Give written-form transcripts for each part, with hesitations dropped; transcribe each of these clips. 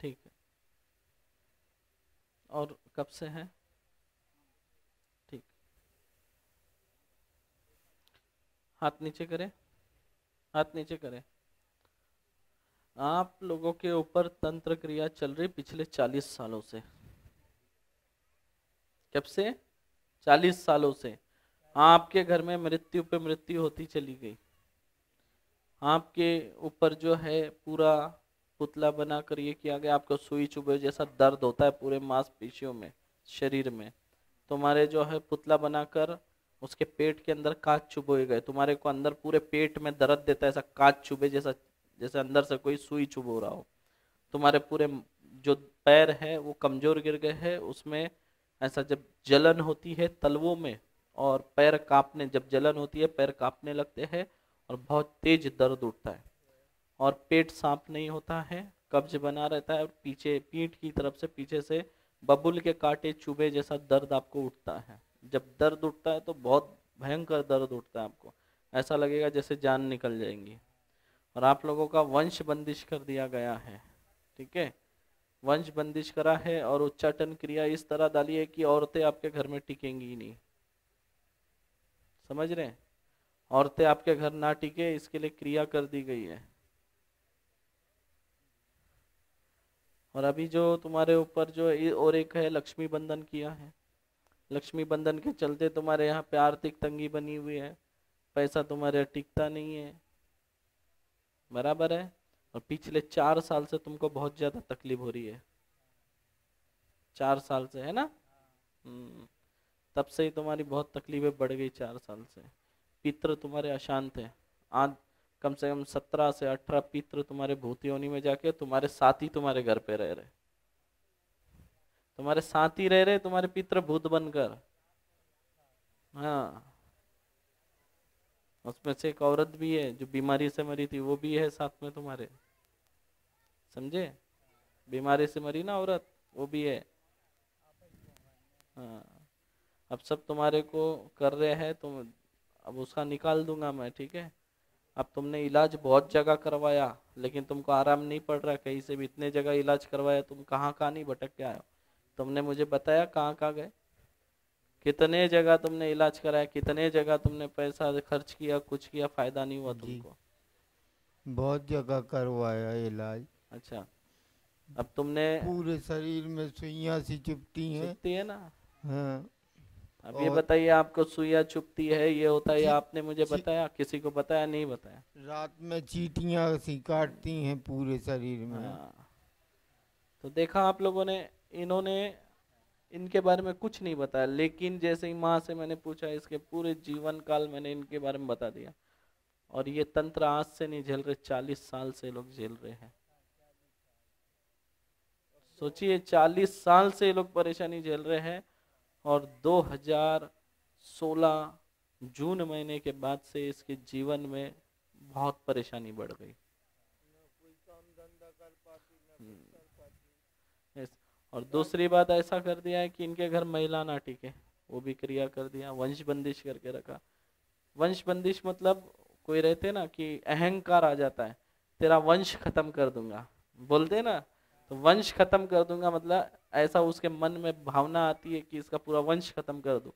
ठीक है। और कब से है? ठीक। हाथ नीचे करें, हाथ नीचे करें। आप लोगों के ऊपर तंत्र क्रिया चल रही पिछले 40 सालों से। कब से? 40 सालों से। आपके घर में मृत्यु पे मृत्यु होती चली गई। आपके ऊपर जो है पूरा पुतला बनाकर ये किया गया, आपको सुई चुभे जैसा दर्द होता है पूरे मांसपेशियों में, शरीर में। तुम्हारे जो है पुतला बनाकर उसके पेट के अंदर कांच चुभोए गए, तुम्हारे को अंदर पूरे पेट में दर्द देता है, ऐसा कांच चुभे जैसा, जैसे अंदर से कोई सुई चुभो रहा हो। तुम्हारे पूरे जो पैर है वो कमजोर गिर गए हैं, उसमें ऐसा जब जलन होती है तलवों में, और पैर कांपने, जब जलन होती है पैर कांपने लगते हैं और बहुत तेज दर्द उठता है। और पेट साफ नहीं होता है, कब्ज बना रहता है, और पीछे पीठ की तरफ से पीछे से बबूल के कांटे चुभे जैसा दर्द आपको उठता है। जब दर्द उठता है तो बहुत भयंकर दर्द उठता है आपको, ऐसा लगेगा जैसे जान निकल जाएंगी। और आप लोगों का वंश बंदिश कर दिया गया है, ठीक है? वंश बंदिश करा है, और उच्चाटन क्रिया इस तरह डाली है कि औरतें आपके घर में टिकेंगी ही नहीं। समझ रहे हैं? औरतें आपके घर ना टिके इसके लिए क्रिया कर दी गई है। और अभी जो तुम्हारे ऊपर जो और एक है लक्ष्मी बंधन किया है, लक्ष्मी बंधन के चलते तुम्हारे यहाँ पे आर्थिक तंगी बनी हुई है, पैसा तुम्हारे यहाँ टिकता नहीं है, बराबर है? और पिछले 4 साल से तुमको बहुत ज्यादा तकलीफ हो रही है, 4 साल से, है ना? तब से ही तुम्हारी बहुत तकलीफें बढ़ गई 4 साल से। पितृ तुम्हारे अशांत है। आज कम से कम 17 से 18 पितृ तुम्हारे भूत योनि में जाके तुम्हारे साथ ही तुम्हारे घर पे रह रहे, तुम्हारे साथ ही रह रहे, तुम्हारे पितृ भूत बनकर। हाँ, उसमें से एक औरत भी है जो बीमारी से मरी थी, वो भी है साथ में तुम्हारे, समझे? बीमारी से मरी ना औरत, वो भी है। हाँ, अब सब तुम्हारे को कर रहे हैं तुम, अब उसका निकाल दूंगा मैं, ठीक है? अब तुमने इलाज बहुत जगह करवाया लेकिन तुमको आराम नहीं पड़ रहा, कहीं से भी इतने जगह इलाज करवाया, तुम कहाँ कहाँ नहीं भटक के आए हो? तुमने मुझे बताया कहाँ कहाँ गए, कितने जगह तुमने इलाज कराया, कितने जगह तुमने पैसा खर्च किया, कुछ किया, फायदा नहीं हुआ जी तुमको। बहुत जगह करवाया इलाज। अच्छा, अब तुमने, पूरे शरीर में सुइयां सी चुभती हैं। चुभती है ना? हाँ। अब ये और बताइए, आपको सुइया चुभती है, ये होता है, ये ची, आपने मुझे ची, बताया, किसी को बताया नहीं बताया? रात में चींटियां सी काटती हैं पूरे शरीर में। हाँ, तो देखा आप लोगों ने, इन्होंने इनके बारे में कुछ नहीं बताया, लेकिन जैसे ही माँ से मैंने पूछा, इसके पूरे जीवन काल मैंने इनके बारे में बता दिया। और ये तंत्र आज से नहीं झेल रहे, 40 साल से लोग झेल रहे हैं। सोचिए, 40 साल से ये लोग परेशानी झेल रहे हैं। और 2016 जून महीने के बाद से इसके जीवन में बहुत परेशानी बढ़ गई। Yes। और दूसरी बात ऐसा कर दिया है कि इनके घर महिला ना टिके, वो भी क्रिया कर दिया, वंश बंदिश करके रखा। वंश बंदिश मतलब, कोई रहते ना कि अहंकार आ जाता है, तेरा वंश खत्म कर दूंगा, बोलते ना, तो वंश खत्म कर दूंगा मतलब ऐसा उसके मन में भावना आती है कि इसका पूरा वंश खत्म कर दूं,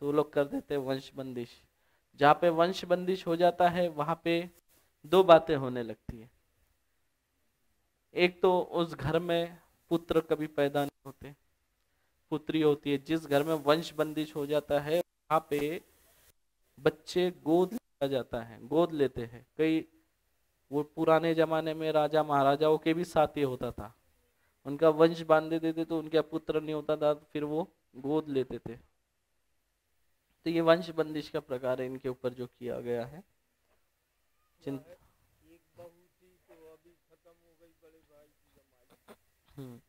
तो वो लोग कर देते हैं वंश बंदिश। जहाँ पे वंश बंदिश हो जाता है वहां पे दो बातें होने लगती है। एक तो उस घर में पुत्र कभी पैदा नहीं होते, पुत्री होती है। जिस घर में वंश बंदिश हो जाता है वहां पे बच्चे गोद लिया जाता है, गोद लेते हैं कई। वो पुराने जमाने में राजा महाराजाओं के भी साथ ये होता था, उनका वंश बांध देते थे तो उनका पुत्र नहीं होता था, फिर वो गोद लेते थे। तो ये वंश बंदिश का प्रकार है इनके ऊपर जो किया गया है। चिंता। हम्म।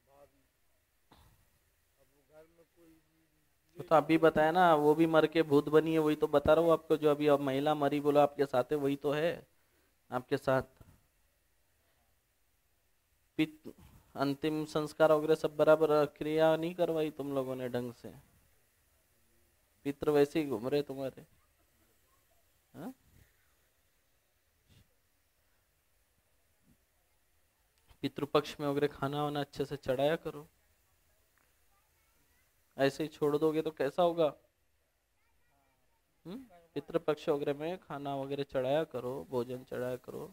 तो अभी बताया ना, वो भी मर के भूत बनी है, वही तो बता रहा हूँ आपको, जो अभी अब महिला मरी बोला आपके साथ है, वही तो है आपके साथ। पित अंतिम संस्कार वगैरह सब बराबर क्रिया नहीं करवाई तुम लोगों ने ढंग से, पितृ वैसे ही घूम रहे तुम्हारे। हाँ? पितृपक्ष में वगैरह खाना वाना अच्छे से चढ़ाया करो। ऐसे ही छोड़ दोगे तो कैसा होगा? पितृपक्ष वगैरह में खाना वगैरह चढ़ाया करो, भोजन चढ़ाया करो।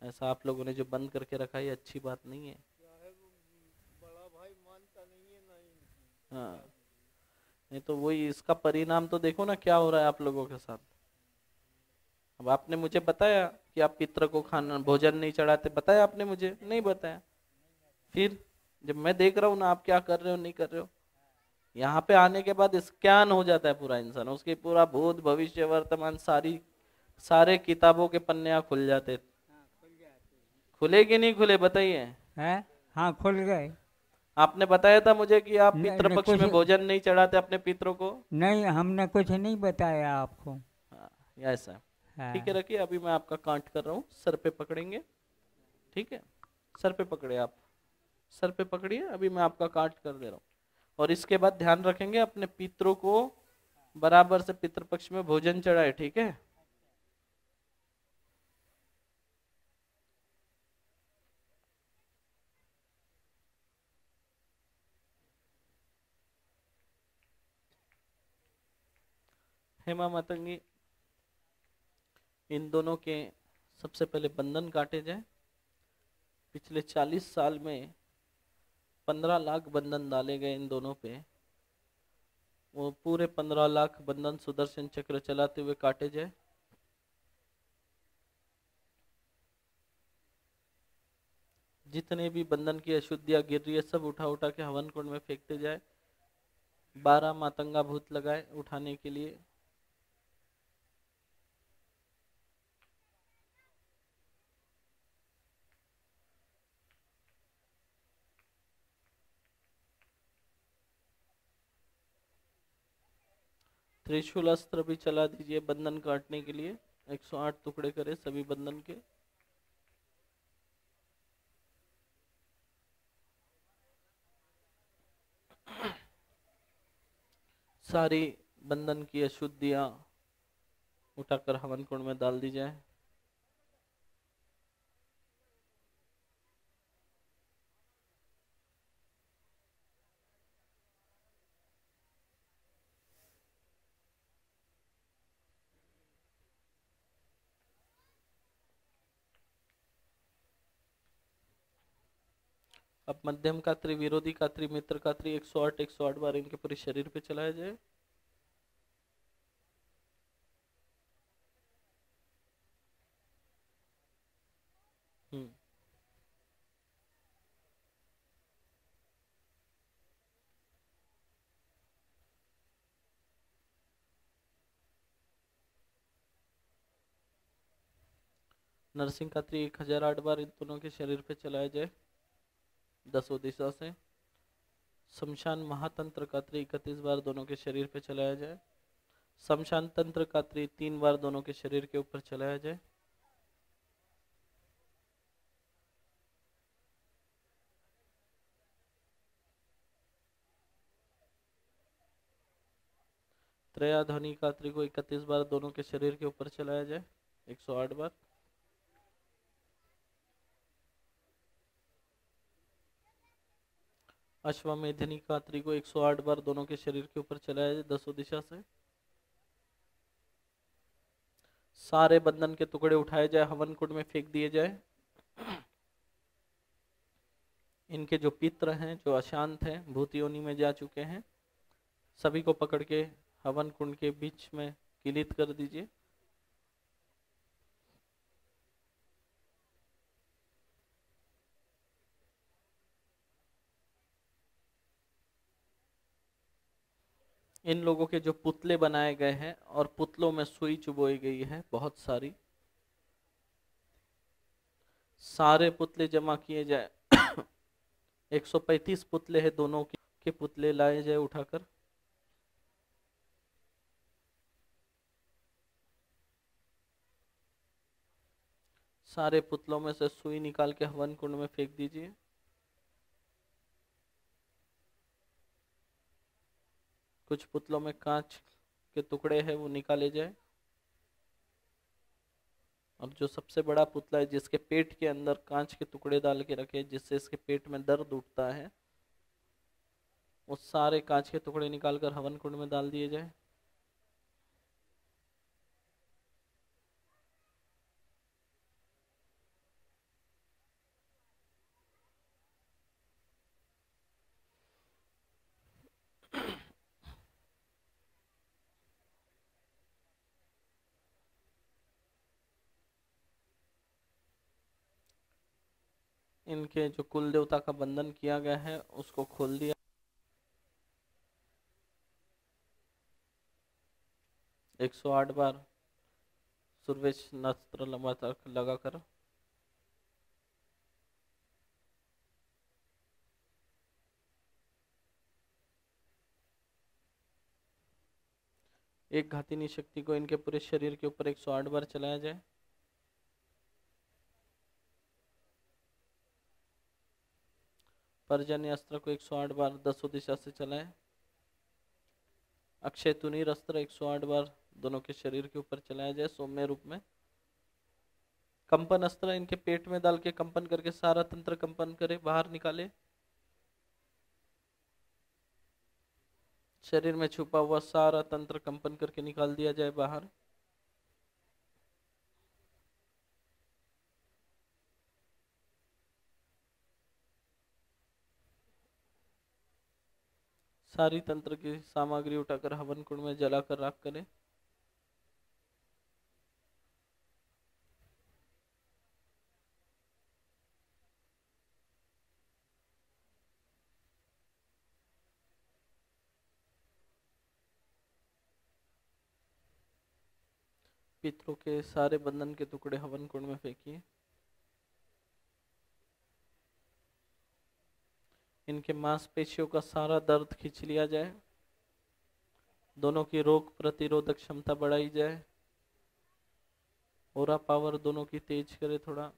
ऐसा आप लोगों ने जो बंद करके रखा है ये अच्छी बात नहीं है। बड़ा भाई मानता नहीं है ना हाँ, नहीं तो वही इसका परिणाम तो देखो ना क्या हो रहा है आप लोगों के साथ। अब आपने मुझे बताया कि आप पितृ को खाना भोजन नहीं चढ़ाते, बताया आपने मुझे? नहीं बताया। फिर जब मैं देख रहा हूँ ना आप क्या कर रहे हो नहीं कर रहे हो, यहाँ पे आने के बाद स्कैन हो जाता है पूरा इंसान, उसके पूरा भूत भविष्य वर्तमान सारे किताबों के पन्ने खुल जाते। खुले कि नहीं खुले बताइए? है। हाँ खुल गए। आपने बताया था मुझे कि आप पितृ पक्ष कुछ में भोजन नहीं चढ़ाते अपने पितरों को। नहीं, हमने कुछ नहीं बताया आपको। हाँ, ऐसा। हाँ। ठीक है, रखिए। अभी मैं आपका कांट कर रहा हूँ, सर पे पकड़ेंगे। ठीक है, सर पे पकड़े आप, सर पे पकड़िए। अभी मैं आपका कांट कर दे रहा हूँ। और इसके बाद ध्यान रखेंगे अपने पितरों को बराबर से पितृपक्ष में भोजन चढ़ाए। ठीक है, हेमा मातंगी, इन दोनों के सबसे पहले बंधन काटे जाए। पिछले 40 साल में 15 लाख बंधन डाले गए इन दोनों पे। वो पूरे 15 लाख बंधन सुदर्शन चक्र चलाते हुए काटे जाए। जितने भी बंधन की अशुद्धियां गिर रही है सब उठा उठा के हवन कुंड में फेंकते जाए। 12 मातंगा भूत लगाए उठाने के लिए। त्रिशूल अस्त्र भी चला दीजिए बंधन काटने के लिए। 108 टुकड़े करे सभी बंधन के। सारी बंधन की अशुद्धियां उठाकर हवन कुंड में डाल दी जाए। अब मध्यम कात्री, विरोधी कात्री, मित्र कात्री 108 बार इनके पूरे शरीर पे चलाया जाए। हम्म नरसिंह कात्री 1008 बार इन दोनों के शरीर पे चलाया जाए 10 दिशा से। शमशान महातंत्र कात्री 31 बार दोनों के शरीर पे चलाया जाए। शमशान तंत्र कात्री 3 बार दोनों के शरीर के ऊपर चलाया जाए। त्रयाध्वनि कात्री को 31 बार दोनों के शरीर के ऊपर चलाया जाए 108 बार। अश्वमेधनी कात्री को 108 बार दोनों के शरीर के ऊपर चलाया जाए 10 दिशा से। सारे बंधन के टुकड़े उठाए जाए, हवन कुंड में फेंक दिए जाए। इनके जो पित्र हैं, जो अशांत हैं, भूत योनि में जा चुके हैं, सभी को पकड़ के हवन कुंड के बीच में किलित कर दीजिए। इन लोगों के जो पुतले बनाए गए हैं और पुतलों में सुई चुबोई गई है बहुत सारी, सारे पुतले जमा किए जाए। 135 पुतले हैं दोनों के पुतले लाए जाए उठाकर। सारे पुतलों में से सुई निकाल के हवन कुंड में फेंक दीजिए। कुछ पुतलों में कांच के टुकड़े हैं वो निकाले जाए। और जो सबसे बड़ा पुतला है जिसके पेट के अंदर कांच के टुकड़े डाल के रखे जिससे इसके पेट में दर्द उठता है, वो सारे कांच के टुकड़े निकालकर हवन कुंड में डाल दिए जाए। इनके जो कुल देवता का बंधन किया गया है उसको खोल दिया। 108 बार सुरवेश नस्त्र लगाकर एक घातिनी शक्ति को इनके पूरे शरीर के ऊपर 108 बार चलाया जाए। पर्जन्य अस्त्र को 108 बार दसों दिशा से चलाएं। अक्षय तुनीर अस्त्र 108 बार दोनों के शरीर के ऊपर चलाया जाए सौम्य रूप में। कंपन अस्त्र इनके पेट में डाल के कंपन करके सारा तंत्र कंपन करे, बाहर निकाले। शरीर में छुपा हुआ सारा तंत्र कंपन करके निकाल दिया जाए बाहर। सारी तंत्र की सामग्री उठाकर हवन कुंड में जलाकर राख करें। पितरों के सारे बंधन के टुकड़े हवन कुंड में फेंकिए। इनके मांसपेशियों का सारा दर्द खींच लिया जाए। दोनों की रोग प्रतिरोधक क्षमता बढ़ाई जाए। ओरा पावर दोनों की तेज करे थोड़ा।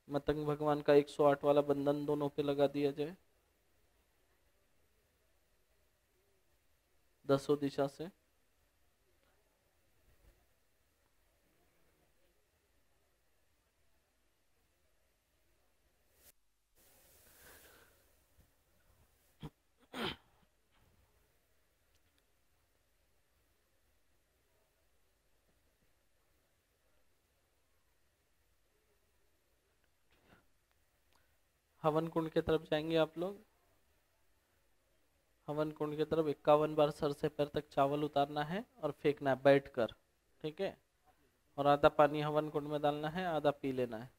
मतंग भगवान का 108 वाला बंधन दोनों पे लगा दिया जाए दसों दिशा से। हवन कुंड की तरफ जाएंगे आप लोग। हवन कुंड की तरफ 51 बार सर से पैर तक चावल उतारना है और फेंकना है बैठकर, ठीक है। और आधा पानी हवन कुंड में डालना है, आधा पी लेना है।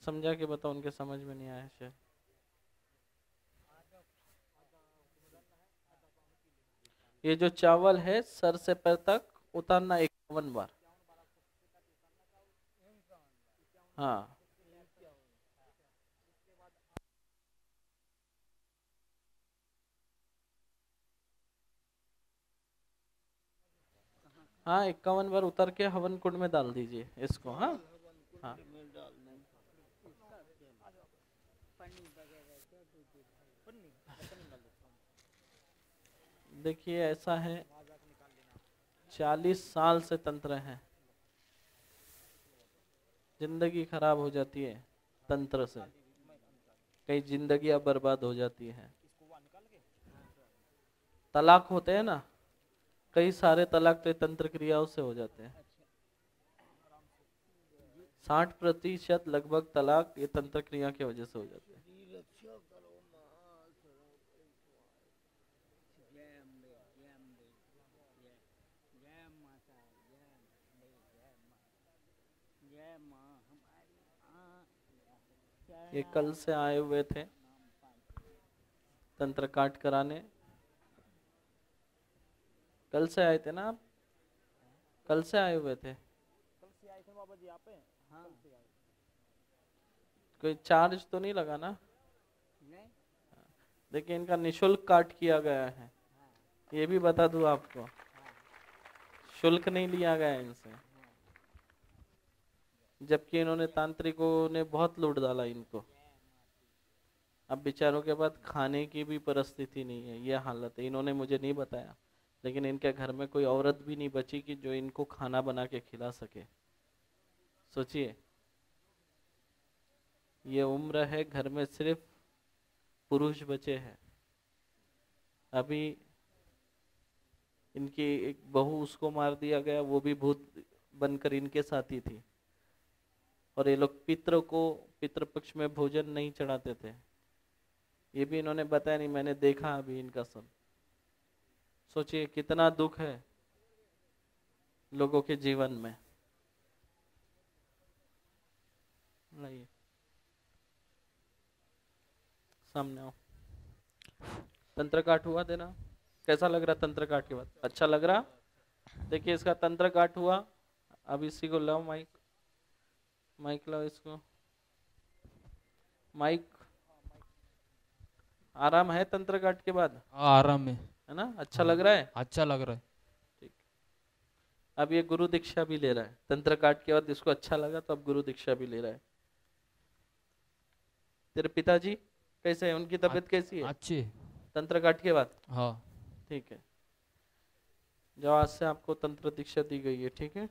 समझा के बताओ, उनके समझ में नहीं आया शायद। ये जो चावल है सर से पैर तक उतारना 51 बार। हाँ, हाँ 51 बार उतर के हवन कुंड में डाल दीजिए इसको। हाँ हाँ, देखिए ऐसा है 40 साल से तंत्र है। जिंदगी खराब हो जाती है तंत्र से, कई जिंदगियां बर्बाद हो जाती है। तलाक होते हैं ना, कई सारे तलाक तो तंत्र क्रियाओं से हो जाते हैं। 60% लगभग तलाक ये तंत्र क्रिया की वजह से हो जाते हैं। ये कल से आए हुए थे तंत्र काट कराने। कल से आए थे ना आप? कल से आए हुए थे? बाबा जी आप हैं? हाँ। कोई चार्ज तो नहीं लगा ना? नहीं। देखिए इनका निशुल्क काट किया गया है, ये भी बता दूं आपको। शुल्क नहीं लिया गया इनसे, जबकि इन्होंने तांत्रिकों ने बहुत लूट डाला इनको। अब बेचारों के पास खाने की भी परिस्थिति नहीं है, ये हालत है। इन्होंने मुझे नहीं बताया, लेकिन इनके घर में कोई औरत भी नहीं बची कि जो इनको खाना बना के खिला सके। सोचिए, ये उम्र है, घर में सिर्फ पुरुष बचे हैं। अभी इनकी एक बहू, उसको मार दिया गया, वो भी भूत बनकर इनके साथ ही थी। और ये लोग पितृपक्ष में भोजन नहीं चढ़ाते थे, ये भी इन्होंने बताया नहीं, मैंने देखा अभी इनका सब। सोचिए कितना दुख है लोगों के जीवन में। लाइए सामने आओ। तंत्र काट हुआ देना, कैसा लग रहा तंत्र काट के बाद? अच्छा लग रहा? देखिए इसका तंत्र काट हुआ। अब इसी को लाओ, माइक लाओ इसको, माइक। आराम है तंत्र काट के बाद? आराम है ना? अच्छा लग रहा है? अच्छा लग रहा है। ठीक। अब ये गुरु दीक्षा भी ले रहा है तंत्र काट के बाद। इसको अच्छा लगा तो अब गुरु दीक्षा भी ले रहा है। तेरे पिताजी कैसे है, उनकी तबीयत कैसी है? अच्छी। तंत्र काट के बाद? हाँ ठीक है, जो आज से आपको तंत्र दीक्षा दी गई है, ठीक है।